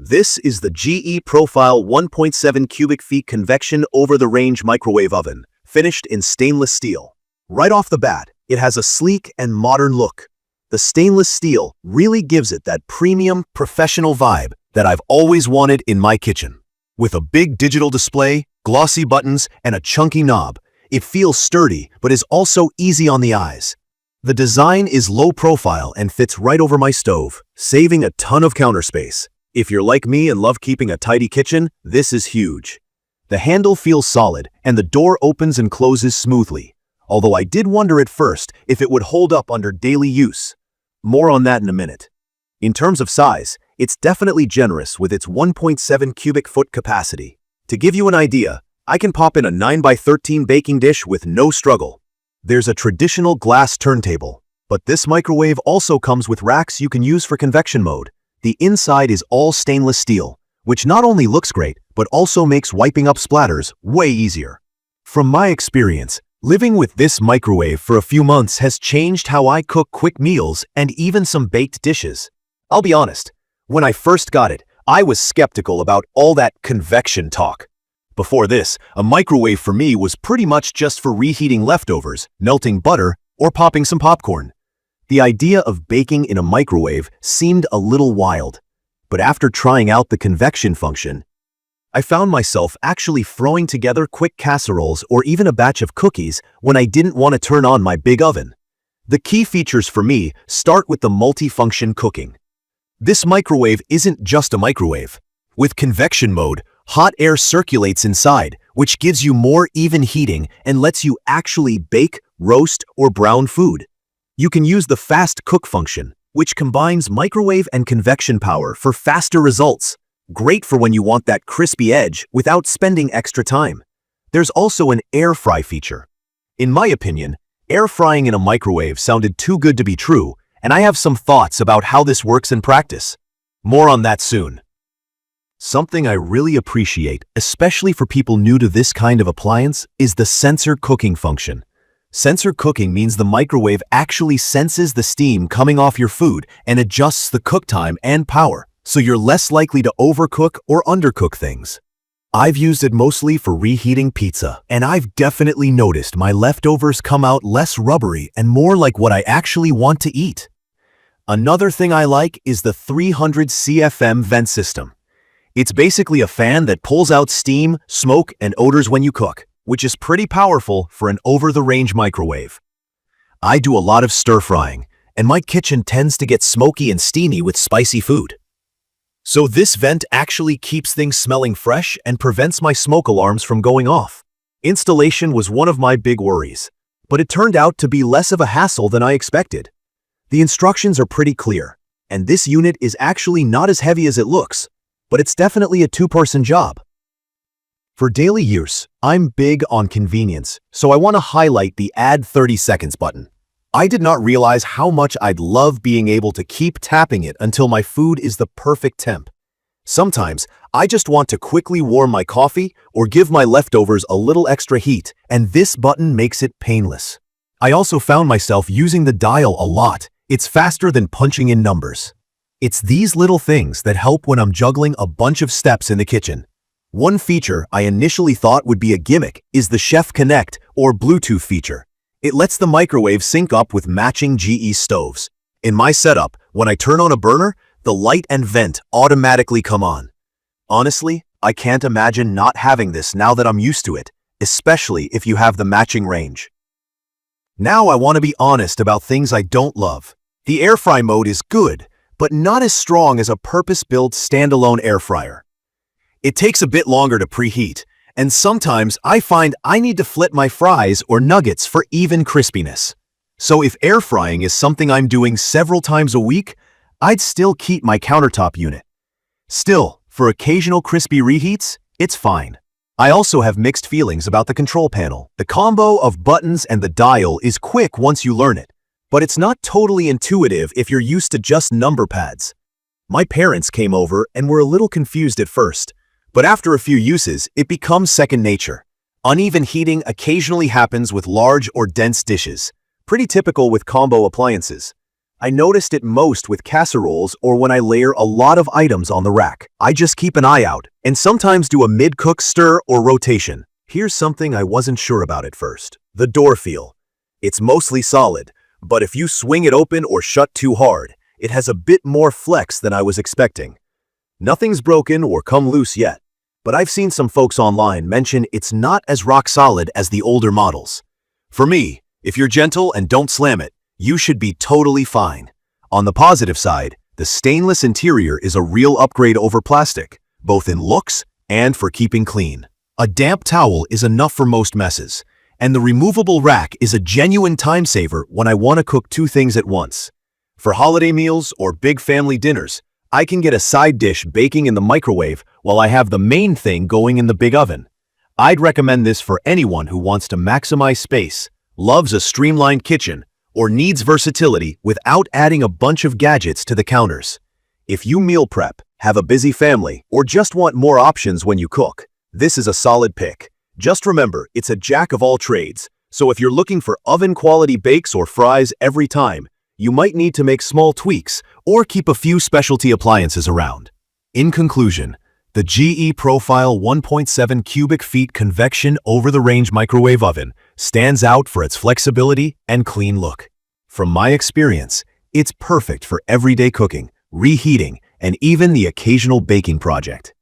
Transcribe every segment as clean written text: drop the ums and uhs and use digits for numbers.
This is the GE Profile 1.7 cubic feet Convection Over-the-Range Microwave Oven, finished in stainless steel. Right off the bat, it has a sleek and modern look. The stainless steel really gives it that premium, professional vibe that I've always wanted in my kitchen. With a big digital display, glossy buttons, and a chunky knob, it feels sturdy but is also easy on the eyes. The design is low profile and fits right over my stove, saving a ton of counter space. If you're like me and love keeping a tidy kitchen, this is huge. The handle feels solid and the door opens and closes smoothly, although I did wonder at first if it would hold up under daily use. More on that in a minute. In terms of size, it's definitely generous with its 1.7 cubic foot capacity. To give you an idea, I can pop in a 9x13 baking dish with no struggle. There's a traditional glass turntable, but this microwave also comes with racks you can use for convection mode. The inside is all stainless steel, which not only looks great, but also makes wiping up splatters way easier. From my experience, living with this microwave for a few months has changed how I cook quick meals and even some baked dishes. I'll be honest, when I first got it, I was skeptical about all that convection talk. Before this, a microwave for me was pretty much just for reheating leftovers, melting butter, or popping some popcorn. The idea of baking in a microwave seemed a little wild, but after trying out the convection function, I found myself actually throwing together quick casseroles or even a batch of cookies when I didn't want to turn on my big oven. The key features for me start with the multi-function cooking. This microwave isn't just a microwave. With convection mode, hot air circulates inside, which gives you more even heating and lets you actually bake, roast, or brown food. You can use the fast cook function, which combines microwave and convection power for faster results. Great for when you want that crispy edge without spending extra time. There's also an air fry feature. In my opinion, air frying in a microwave sounded too good to be true, and I have some thoughts about how this works in practice. More on that soon. Something I really appreciate, especially for people new to this kind of appliance, is the sensor cooking function. Sensor cooking means the microwave actually senses the steam coming off your food and adjusts the cook time and power, so you're less likely to overcook or undercook things. I've used it mostly for reheating pizza, and I've definitely noticed my leftovers come out less rubbery and more like what I actually want to eat. Another thing I like is the 300 CFM vent system. It's basically a fan that pulls out steam, smoke, and odors when you cook, which is pretty powerful for an over-the-range microwave. I do a lot of stir-frying, and my kitchen tends to get smoky and steamy with spicy food. So this vent actually keeps things smelling fresh and prevents my smoke alarms from going off. Installation was one of my big worries, but it turned out to be less of a hassle than I expected. The instructions are pretty clear, and this unit is actually not as heavy as it looks, but it's definitely a two-person job. For daily use, I'm big on convenience, so I want to highlight the Add 30 Seconds button. I did not realize how much I'd love being able to keep tapping it until my food is the perfect temp. Sometimes, I just want to quickly warm my coffee or give my leftovers a little extra heat, and this button makes it painless. I also found myself using the dial a lot. It's faster than punching in numbers. It's these little things that help when I'm juggling a bunch of steps in the kitchen. One feature I initially thought would be a gimmick is the Chef Connect or Bluetooth feature. It lets the microwave sync up with matching GE stoves. In my setup, when I turn on a burner, the light and vent automatically come on. Honestly, I can't imagine not having this now that I'm used to it, especially if you have the matching range. Now I want to be honest about things I don't love. The air fry mode is good, but not as strong as a purpose-built standalone air fryer. It takes a bit longer to preheat, and sometimes I find I need to flip my fries or nuggets for even crispiness. So if air frying is something I'm doing several times a week, I'd still keep my countertop unit. Still, for occasional crispy reheats, it's fine. I also have mixed feelings about the control panel. The combo of buttons and the dial is quick once you learn it, but it's not totally intuitive if you're used to just number pads. My parents came over and were a little confused at first, but after a few uses, it becomes second nature. Uneven heating occasionally happens with large or dense dishes, pretty typical with combo appliances. I noticed it most with casseroles or when I layer a lot of items on the rack. I just keep an eye out and sometimes do a mid-cook stir or rotation. Here's something I wasn't sure about at first. The door feel. It's mostly solid, but if you swing it open or shut too hard, it has a bit more flex than I was expecting. Nothing's broken or come loose yet, but I've seen some folks online mention it's not as rock solid as the older models. For me, if you're gentle and don't slam it, you should be totally fine. On the positive side, the stainless interior is a real upgrade over plastic, both in looks and for keeping clean. A damp towel is enough for most messes, and the removable rack is a genuine time saver when I want to cook two things at once. For holiday meals or big family dinners, I can get a side dish baking in the microwave while I have the main thing going in the big oven. I'd recommend this for anyone who wants to maximize space, loves a streamlined kitchen, or needs versatility without adding a bunch of gadgets to the counters. If you meal prep, have a busy family, or just want more options when you cook, this is a solid pick. Just remember, it's a jack of all trades, so if you're looking for oven-quality bakes or fries every time, you might need to make small tweaks or keep a few specialty appliances around. In conclusion, the GE Profile 1.7 cubic feet Convection Over-the-Range Microwave Oven stands out for its flexibility and clean look. From my experience, it's perfect for everyday cooking, reheating, and even the occasional baking project.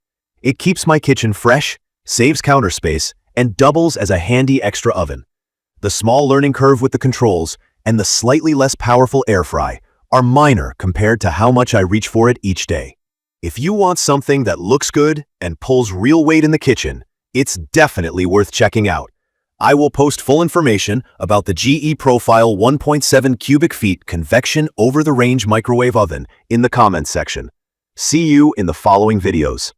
It keeps my kitchen fresh, saves counter space, and doubles as a handy extra oven. The small learning curve with the controls and the slightly less powerful air fry are minor compared to how much I reach for it each day. If you want something that looks good and pulls real weight in the kitchen, it's definitely worth checking out. I will post full information about the GE Profile 1.7 cubic feet Convection Over-the-Range Microwave Oven in the comments section. See you in the following videos.